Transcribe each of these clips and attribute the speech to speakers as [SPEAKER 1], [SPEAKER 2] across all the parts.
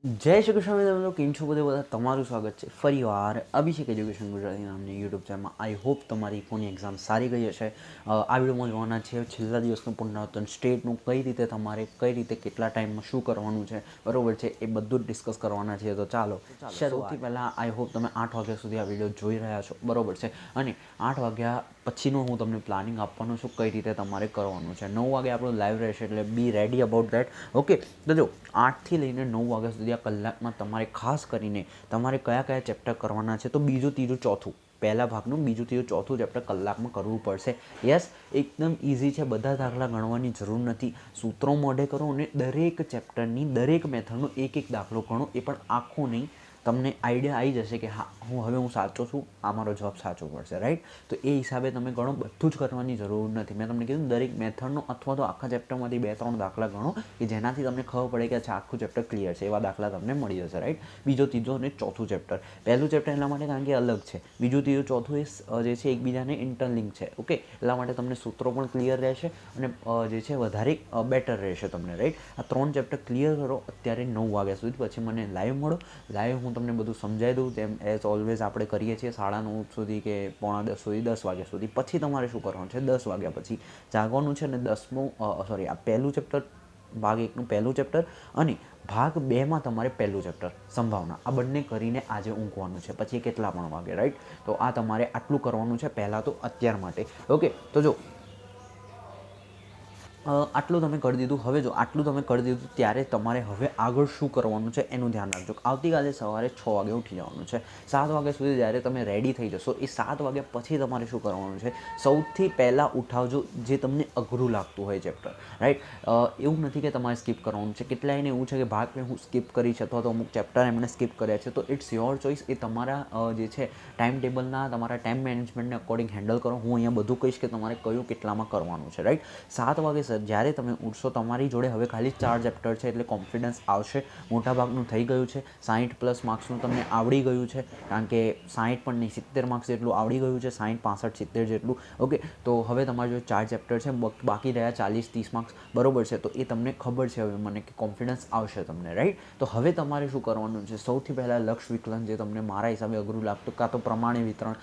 [SPEAKER 1] જય શ્રી કૃષ્ણ મિત્રો, કેમ છો બધા? તમારું સ્વાગત છે ફરીવાર અભિષેક એજ્યુકેશન ગુજરાતી નામની યુટ્યુબ ચેનલમાં. આઈ હોપ તમારી કોની એક્ઝામ સારી ગઈ હશે. આ વિડીયોમાં જોવાના છે છેલ્લા દિવસનું પુનરાવર્તન, સ્ટેટનું કઈ રીતે તમારે કઈ રીતે કેટલા ટાઈમમાં શું કરવાનું છે, બરોબર છે, એ બધું જ ડિસ્કસ કરવાના છે. તો ચાલો સૌથી પહેલાં આઈ હોપ તમે 8 વાગ્યા સુધી આ વિડીયો જોઈ રહ્યા છો, બરોબર છે. અને 8 વાગ્યા પછીનું હું તમને પ્લાનિંગ આપવાનું છું કઈ રીતે તમારે કરવાનું છે. 9 વાગે આપણું લાઈવ રહેશે, એટલે બી રેડી અબાઉટ દેટ. ઓકે, તો જો 8થી લઈને 9 વાગ્યા સુધી આ કલાકમાં તમારે ખાસ કરીને તમારે કયા કયા ચેપ્ટર કરવાના છે, તો બીજું ત્રીજું ચોથું, પહેલા ભાગનું બીજું ત્રીજું ચોથું ચેપ્ટર કલાકમાં કરવું પડશે. યસ, એકદમ ઇઝી છે, બધા દાખલા ગણવાની જરૂર નથી. સૂત્રો મોઢે કરો અને દરેક ચેપ્ટરની દરેક મેથડનો એક એક દાખલો ગણો, એ પણ આખું નહીં. તમને આઈડિયા આવી જશે કે હા, હું સાચો છું, આ મારો જવાબ સાચો પડશે, રાઈટ. તો એ હિસાબે તમે ગણો, બધું જ કરવાની જરૂર નથી. મેં તમને કીધું દરેક મેથડનો અથવા તો આખા ચેપ્ટરમાંથી 2-3 દાખલા ગણો કે જેનાથી તમને ખબર પડે કે અચ્છા આખું ચેપ્ટર ક્લિયર છે. એવા દાખલા તમને મળી જશે, રાઈટ. બીજો ત્રીજો અને ચોથું ચેપ્ટર, પહેલું ચેપ્ટર એટલા માટે કારણ કે અલગ છે, બીજું ત્રીજું ચોથું એ જે છે એકબીજાને ઇન્ટરલિંક છે. ઓકે, એટલા માટે તમને સૂત્રો પણ ક્લિયર રહેશે અને જે છે વધારે બેટર રહેશે તમને, રાઈટ. આ 3 ચેપ્ટર ક્લિયર કરો અત્યારે 9 વાગ્યા સુધી, પછી મને લાઈવ મળો. લાઈવ હું તમને બધું સમજાવી દઉં, તેમ એઝ ઓલવેઝ આપણે કરીએ છીએ 9:30 સુધી કે 9:45 સુધી, 10 વાગ્યા સુધી. પછી તમારે શું કરવાનું છે, 10 વાગ્યા પછી જાગવાનું છે અને 10મું સોરી, આ પહેલું ચેપ્ટર ભાગ 1નું પહેલું ચેપ્ટર અને ભાગ 2માં તમારે પહેલું ચેપ્ટર સંભાવના, આ બંને કરીને આજે ઊંઘવાનું છે. પછી કેટલા પણ વાગે, રાઈટ. તો આ તમારે આટલું કરવાનું છે પહેલાં તો અત્યાર માટે. ઓકે, તો જો આટલું તમે કરી દીધું. હવે જો આટલું તમે કરી દીધું ત્યારે તમારે હવે આગળ શું કરવાનું છે એનું ધ્યાન રાખજો. આવતીકાલે સવારે 6 વાગે ઉઠી જવાનું છે. 7 વાગ્યા સુધી જ્યારે તમે રેડી થઈ જશો, એ 7 વાગ્યા પછી તમારે શું કરવાનું છે, સૌથી પહેલાં ઉઠાવજો જે તમને અઘરું લાગતું હોય ચેપ્ટર, રાઈટ. એવું નથી કે તમારે સ્કીપ કરવાનું છે. કેટલાયને એવું છે કે ભાગ મેં હું સ્કીપ કરી છે અથવા તો અમુક ચેપ્ટર એમણે સ્કીપ કર્યા છે, તો ઇટ્સ યોર ચોઇસ. એ તમારા જે છે ટાઈમ ટેબલના, તમારા ટાઈમ મેનેજમેન્ટને અકોર્ડિંગ હેન્ડલ કરો. હું અહીંયા બધું કહીશ કે તમારે કયું કેટલામાં કરવાનું છે, રાઈટ. 7 વાગે જ્યારે તમે ઉઠશો, તમારી જોડે હવે ખાલી 4 ચેપ્ટર છે, એટલે કોન્ફિડન્સ આવશે. મોટાભાગનું થઈ ગયું છે. 60+ માર્ક્સનું તમને આવડી ગયું છે, કારણ કે 60 પણ નહીં, 70 માર્ક્સ જેટલું આવડી ગયું છે. 60, 65, 70 જેટલું. ઓકે, તો હવે તમારી જોડે 4 ચેપ્ટર છે, બાકી રહ્યા 40-30 માર્ક્સ, બરોબર છે. તો એ તમને ખબર છે હવે મને કે કોન્ફિડન્સ આવશે તમને, રાઈટ. તો હવે તમારે શું કરવાનું છે, સૌથી પહેલાં લક્ષ વિકલન, જે તમને મારા હિસાબે અઘરું લાગતું, કાં તો પ્રમાણે વિતરણ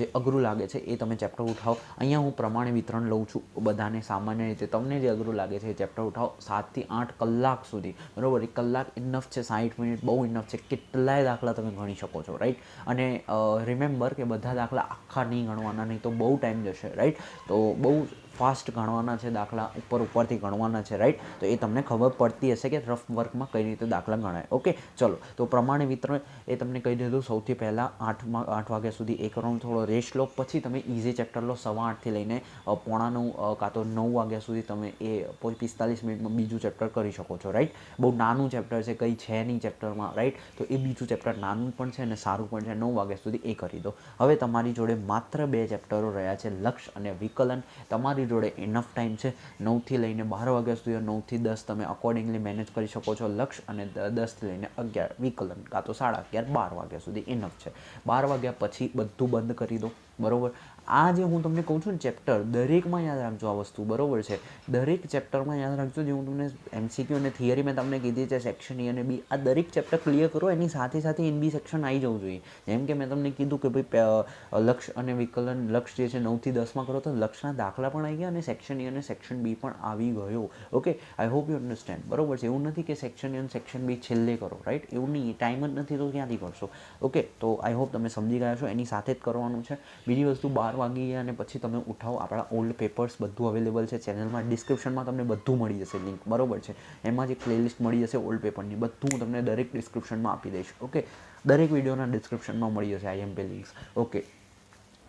[SPEAKER 1] જે અઘરું લાગે છે એ તમે ચેપ્ટર ઉઠાવો. અહીંયા હું પ્રમાણે વિતરણ લઉં છું બધાને સામાન્ય રીતે. તમને જે અઘરું લાગે છે એ ચેપ્ટર ઉઠાવો. 7 થી 8 કલાક સુધી, બરાબર. 1 કલાક ઇનફ છે, 60 મિનિટ બહુ ઇનફ છે. કેટલાય દાખલા તમે ગણી શકો છો, રાઈટ. અને રિમેમ્બર કે બધા દાખલા આખા નહીં ગણવાના, નહીં તો બહુ ટાઈમ જશે, રાઈટ. તો બહુ ફાસ્ટ ગણવાના છે દાખલા, ઉપરથી ગણવાના છે, રાઈટ. તો એ તમને ખબર પડતી હશે કે રફ વર્કમાં કઈ રીતે દાખલા ગણાય. ઓકે, ચલો. તો પ્રમાણે વિતરણ એ તમને કહી દીધું. સૌથી પહેલાં 8 વાગ્યા સુધી એ કરવાનું, થોડો રેસ્ટ લો. પછી તમે ઇઝી ચેપ્ટર લો. 8:15થી લઈને 8:45 કાં તો 9 વાગ્યા સુધી તમે એ 45 મિનિટમાં બીજું ચેપ્ટર કરી શકો છો, રાઈટ. બહુ નાનું ચેપ્ટર છે, કંઈ છે નહીં ચેપ્ટરમાં, રાઈટ. તો એ બીજું ચેપ્ટર નાનું પણ છે અને સારું પણ છે. 9 વાગ્યા સુધી એ કરી દો. હવે તમારી જોડે માત્ર 2 ચેપ્ટરો રહ્યા છે, લક્ષ અને વિકલન. તમારી જોડે ઇનફ ટાઈમ છે. 9થી લઈને 12 વાગ્યા સુધી, 9થી 10 તમે અકોર્ડિંગલી મેનેજ કરી શકો છો લક્ષ, અને 10થી લઈને 11 વિકલન, કાં તો 11:30, 12 વાગ્યા સુધી ઇનફ છે. 12 વાગ્યા પછી બધું બંધ કરી દો, બરાબર. આ જે હું તમને કહું છું ને ચેપ્ટર, દરેકમાં યાદ રાખજો આ વસ્તુ, બરાબર છે. દરેક ચેપ્ટરમાં યાદ રાખજો. જે હું તમને MCQ અને થિયરી મેં તમને કીધી છે, સેક્શન E અને B, આ દરેક ચેપ્ટર ક્લિયર કરો. એની સાથે સાથે NB સેક્શન આવી જવું જોઈએ. જેમ કે મેં તમને કીધું કે ભાઈ લક્ષ અને વિકલન, લક્ષ જે છે 9થી 10માં કરો તો લક્ષના દાખલા પણ આવી ગયા અને સેક્શન E અને સેક્શન B પણ આવી ગયો. Okay, I hope you understand, બરાબર છે. એવું નથી કે સેક્શન E અને સેક્શન B છેલ્લે કરો, રાઈટ. એવું નહીં, ટાઈમ જ નથી તો ક્યાંથી કરશો. ઓકે, તો આઈ હોપ તમે સમજી ગયા છો. એની સાથે જ કરવાનું છે. બીજી વસ્તુ, 12 વાગી ગયા અને પછી તમે ઉઠાવો. આપણા ઓલ્ડ પેપર્સ બધું અવેલેબલ છે ચેનલમાં. ડિસ્ક્રિપ્શનમાં તમને બધું મળી જશે, લિંક, બરાબર છે. એમાં જે પ્લેલિસ્ટ મળી જશે ઓલ્ડ પેપરની, બધું હું તમને દરેક ડિસ્ક્રિપ્શનમાં આપી દઈશ. ઓકે, દરેક વિડીયોના ડિસ્ક્રિપ્શનમાં મળી જશે IMP લિંક્સ. ઓકે,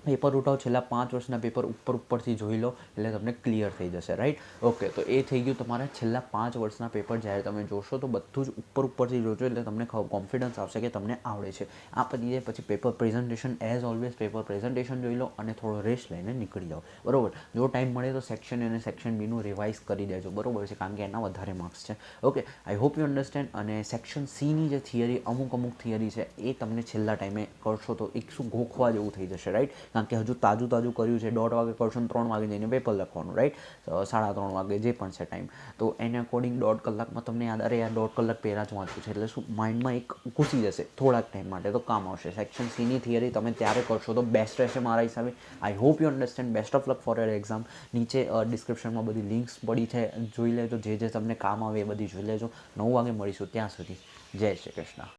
[SPEAKER 1] પેપર ઉઠાવો. છેલ્લા 5 વર્ષના પેપર ઉપરથી જોઈ લો એટલે તમને ક્લિયર થઈ જશે, રાઈટ. ઓકે, તો એ થઈ ગયું તમારા છેલ્લા 5 વર્ષના પેપર. જ્યારે તમે જોશો તો બધું જ ઉપરથી જોજો એટલે તમને કોન્ફિડન્સ આવશે કે તમને આવડે છે. આ પતી જાય પછી paper presentation. As always paper presentation જોઈ લો અને થોડો રેસ્ટ લઈને નીકળી જાઓ, બરાબર. જો ટાઈમ મળે તો સેક્શન અને સેક્શન બીનું રિવાઇઝ કરી દેજો, બરાબર છે, કારણ કે એના વધારે માર્ક્સ છે. Okay, I hope you understand. અને સેક્શન Cની જે થિયરી, અમુક થિયરી છે એ તમને છેલ્લા ટાઈમે કરશો તો એક શું ગોખવા જેવું થઈ જશે, રાઈટ. કારણ કે હજુ તાજું કર્યું છે, 1:30 વાગે કરશો ને 3 વાગે જઈને પેપર લખવાનું, રાઈટ, 3:30 વાગે જે પણ છે ટાઈમ, તો એને અકોર્ડિંગ 1.5 કલાકમાં તમને યાદ, અરે યાર 1.5 કલાક પહેલાં જ વાંચ્યું છે, એટલે શું માઇન્ડમાં એક ઘૂસી જશે થોડાક ટાઈમ માટે, તો કામ આવશે. સેક્શન સીની થિયરી તમે ત્યારે કરશો તો બેસ્ટ રહેશે મારા હિસાબે. I hope you understand. Best of luck for your exam. નીચે ડિસ્ક્રિપ્શનમાં બધી લિંક્સ પડી છે, જોઈ લેજો, જે તમને કામ આવે એ બધી જોઈ લેજો. 9 વાગે મળીશું, ત્યાં સુધી જય શ્રી કૃષ્ણ.